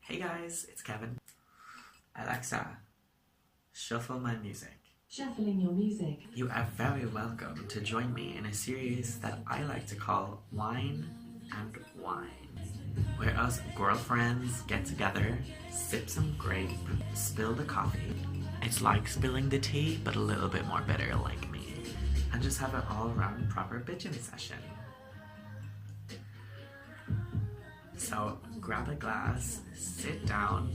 Hey guys, it's Kevin. Alexa, shuffle my music. Shuffling your music. You are very welcome to join me in a series that I like to call Whine and Whine, where us girlfriends get together, sip some grape, spill the coffee. It's like spilling the tea, but a little bit more bitter like me, and just have an all-around proper bitchin' session. So grab a glass, sit down,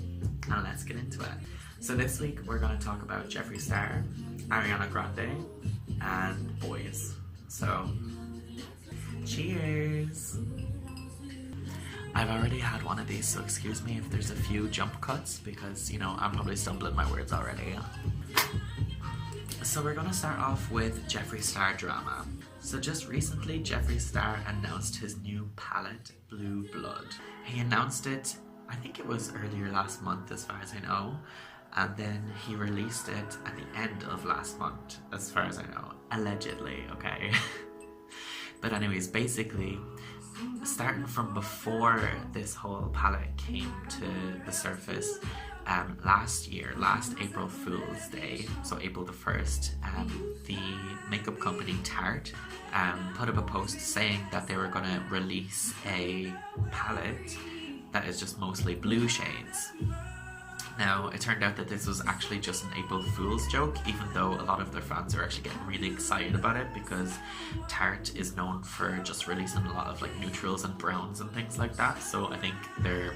and let's get into it. So this week we're going to talk about Jeffree Star, Ariana Grande, and boys. So cheers! I've already had one of these, so excuse me if there's a few jump cuts because, you know, I'm probably stumbling my words already. So we're going to start off with Jeffree Star drama. So just recently, Jeffree Star announced his new palette, Blue Blood. He announced it, I think it was earlier last month as far as I know, and then he released it at the end of last month as far as I know, allegedly, okay? But anyways, basically, starting from before this whole palette came to the surface, last April Fool's Day, so April the 1st, the makeup company Tarte put up a post saying that they were going to release a palette that is just mostly blue shades. Now, it turned out that this was actually just an April Fool's joke, even though a lot of their fans are actually getting really excited about it because Tarte is known for just releasing a lot of like neutrals and browns and things like that, so I think their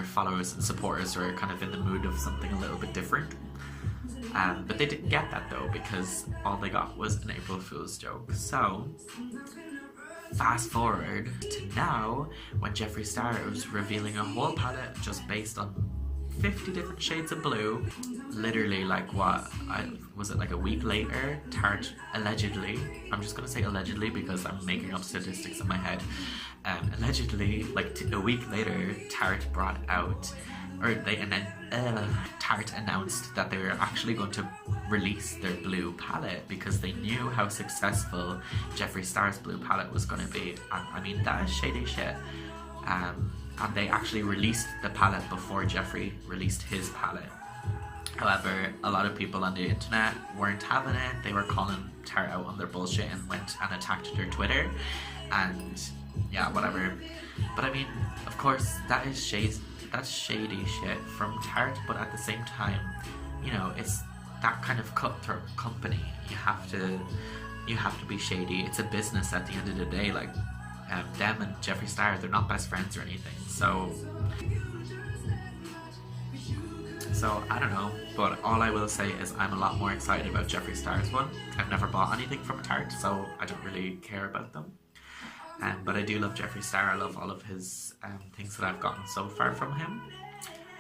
followers and supporters are kind of in the mood of something a little bit different. But they didn't get that though, because all they got was an April Fool's joke. So, fast forward to now, when Jeffree Star was revealing a whole palette just based on 50 different shades of blue. Literally, like was it like a week later, Tarte allegedly, I'm just gonna say allegedly because I'm making up statistics in my head, allegedly, like a week later, Tarte brought out, or Tarte announced that they were actually going to release their blue palette because they knew how successful Jeffree Star's blue palette was going to be, and I mean, that is shady shit. And they actually released the palette before Jeffree released his palette. However, a lot of people on the internet weren't having it. They were calling Tarte out on their bullshit and went and attacked their Twitter. And yeah, whatever. But I mean, of course, that's shady shit from Tarte, but at the same time, you know, it's that kind of cutthroat company. You have to be shady. It's a business at the end of the day, like them and Jeffree Star, they're not best friends or anything, so I don't know, but all I will say is I'm a lot more excited about Jeffree Star's one. I've never bought anything from Tarte, so I don't really care about them, but I do love Jeffree Star. I love all of his things that I've gotten so far from him,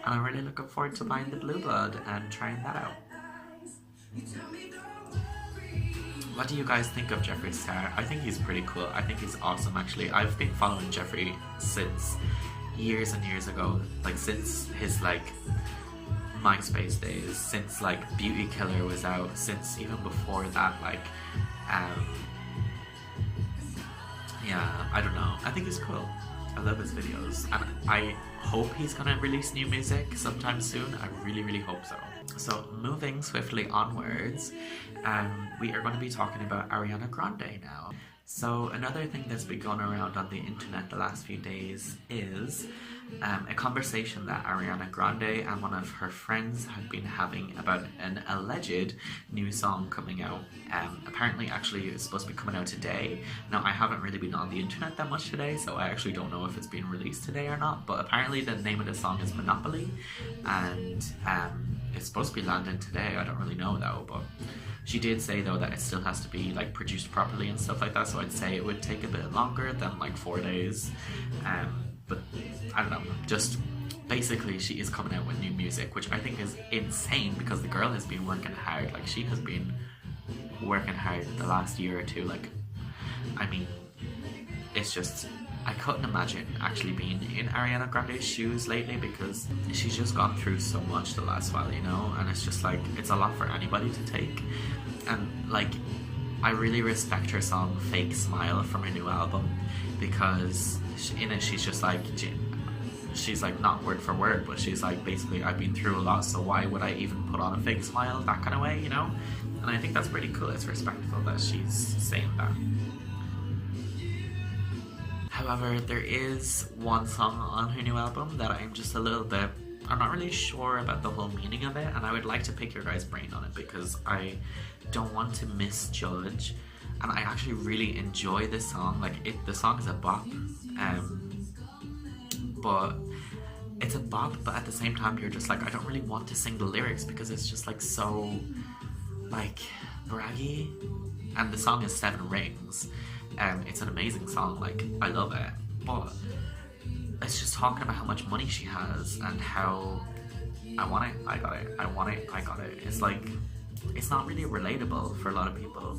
and I'm really looking forward to buying the Blue Blood and trying that out. What do you guys think of Jeffree Star? I think he's pretty cool. I think he's awesome, actually. I've been following Jeffree since years and years ago, like since his like MySpace days, since like Beauty Killer was out, since even before that, like yeah, I don't know. I think he's cool. I love his videos, and I hope he's gonna release new music sometime soon. I really, really hope so. So moving swiftly onwards, we are going to be talking about Ariana Grande now. So another thing that's been going around on the internet the last few days is a conversation that Ariana Grande and one of her friends had been having about an alleged new song coming out. Apparently, actually, it's supposed to be coming out today. Now, I haven't really been on the internet that much today, so I actually don't know if it's being released today or not, but apparently the name of the song is Monopoly, and it's supposed to be landing today. I don't really know though, but she did say though that it still has to be like produced properly and stuff like that, so I'd say it would take a bit longer than like 4 days, but I don't know, just basically she is coming out with new music, which I think is insane because the girl has been working hard. Like, she has been working hard the last year or two. Like, I mean, it's just, I couldn't imagine actually being in Ariana Grande's shoes lately because she's just gone through so much the last while, you know, and it's just like, it's a lot for anybody to take. And like, I really respect her song Fake Smile from her new album because in it she's just like, she's like, not word for word, but she's like, basically, I've been through a lot, so why would I even put on a fake smile, that kind of way, you know? And I think that's pretty cool. It's respectful that she's saying that. However, there is one song on her new album that I'm just a little bit, I'm not really sure about the whole meaning of it, and I would like to pick your guys' brain on it because I don't want to misjudge. And I actually really enjoy this song. Like, the song is a bop, but it's a bop, but at the same time you're just like, I don't really want to sing the lyrics because it's just like so like braggy. And the song is 7 Rings. It's an amazing song, like I love it, but it's just talking about how much money she has and how I want it, I got it, I want it, I got it. It's like, it's not really relatable for a lot of people.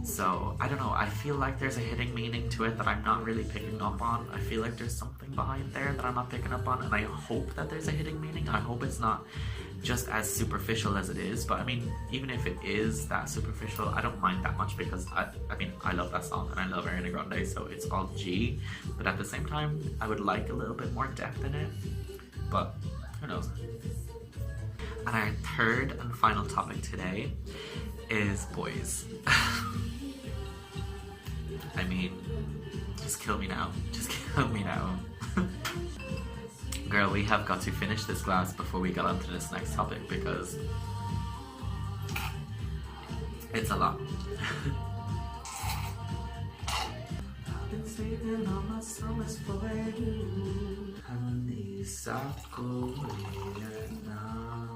So I don't know, I feel like there's a hidden meaning to it that I'm not really picking up on. I feel like there's something behind there that I'm not picking up on, and I hope that there's a hidden meaning. I hope it's not just as superficial as it is, but I mean, even if it is that superficial, I don't mind that much because I mean, I love that song and I love Ariana Grande, so it's all G, but at the same time, I would like a little bit more depth in it, but who knows. And our third and final topic today is boys. I mean, just kill me now. Just kill me now. Girl, we have got to finish this glass before we get on to this next topic because it's a lot. I've been saving all my summers for you, and these are going now.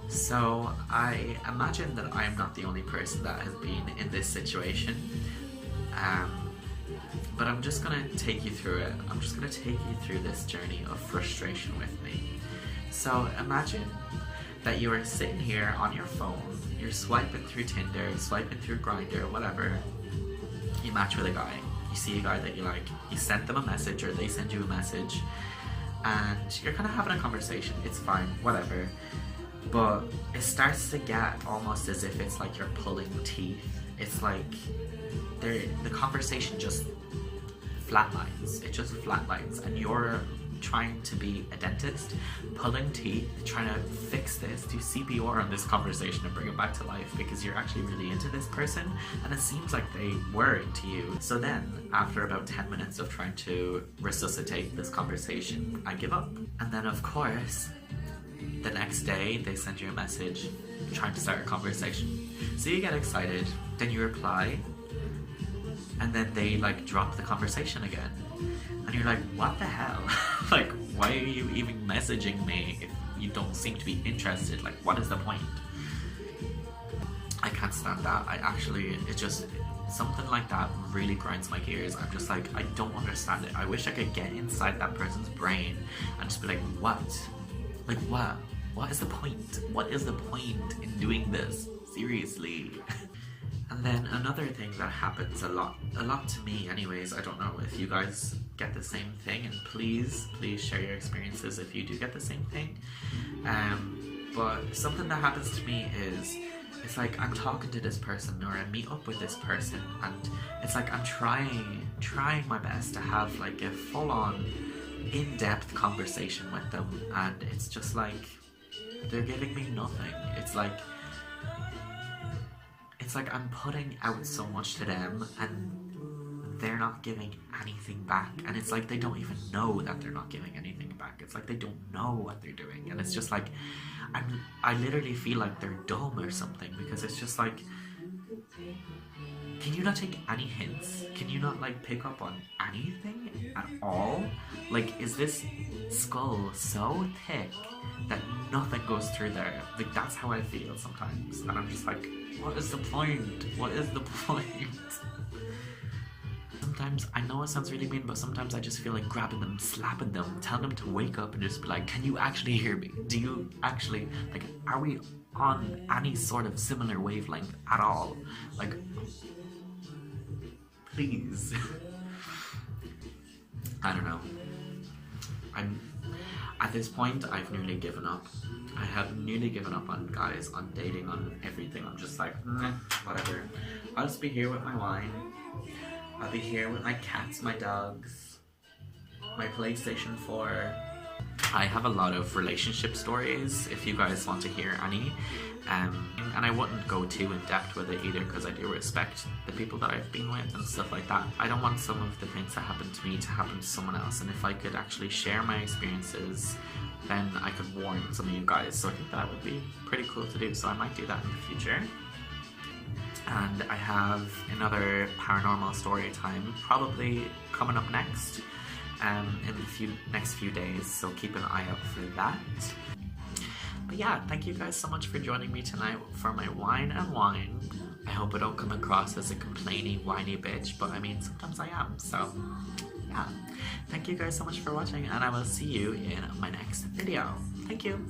So I imagine that I am not the only person that has been in this situation, but I'm just gonna take you through it. I'm just gonna take you through this journey of frustration with me. So imagine that you are sitting here on your phone, you're swiping through Tinder, swiping through Grindr, whatever. You match with a guy, you see a guy that you like, you send them a message or they send you a message, and you're kind of having a conversation. It's fine, whatever. But it starts to get almost as if it's like you're pulling teeth. It's like the conversation just flatlines. It just flatlines, and you're trying to be a dentist, pulling teeth, trying to fix this, do CPR on this conversation and bring it back to life because you're actually really into this person, and it seems like they were into you. So then, after about 10 minutes of trying to resuscitate this conversation, I give up. And then of course, the next day they send you a message trying to start a conversation. So you get excited, then you reply, and then they like drop the conversation again. And you're like, what the hell? Like, why are you even messaging me if you don't seem to be interested? Like, what is the point? I can't stand that. It just, something like that really grinds my gears. I'm just like, I don't understand it. I wish I could get inside that person's brain and just be like, what? Like, what? What is the point? What is the point in doing this? Seriously. And then another thing that happens a lot to me anyways, I don't know if you guys get the same thing, and please share your experiences if you do get the same thing. But something that happens to me is, it's like I'm talking to this person or I meet up with this person, and it's like I'm trying my best to have like a full-on in-depth conversation with them, and it's just like they're giving me nothing. It's like I'm putting out so much to them and they're not giving anything back, and it's like they don't even know that they're not giving anything back. It's like they don't know what they're doing, and it's just like I literally feel like they're dumb or something, because it's just like, can you not take any hints? Can you not like pick up on anything at all? Like, is this skull so thick that nothing goes through there? Like, that's how I feel sometimes, and I'm just like, what is the point? What is the point? Sometimes, I know it sounds really mean, but sometimes I just feel like grabbing them, slapping them, telling them to wake up and just be like, can you actually hear me? Do you actually, like, are we on any sort of similar wavelength at all? Like, please. I don't know. At this point, I've nearly given up. I have nearly given up on guys, on dating, on everything. I'm just like, whatever. I'll just be here with my wine. I'll be here with my cats, my dogs. my PlayStation 4. I have a lot of relationship stories if you guys want to hear any, and I wouldn't go too in depth with it either because I do respect the people that I've been with and stuff like that. I don't want some of the things that happened to me to happen to someone else, and if I could actually share my experiences, then I could warn some of you guys. So I think that would be pretty cool to do, so I might do that in the future. And I have another paranormal story time probably coming up next in the next few days, so keep an eye out for that. But yeah, thank you guys so much for joining me tonight for my wine and wine. I hope I don't come across as a complaining, whiny bitch, but I mean, sometimes I am, so yeah. Thank you guys so much for watching, and I will see you in my next video. Thank you.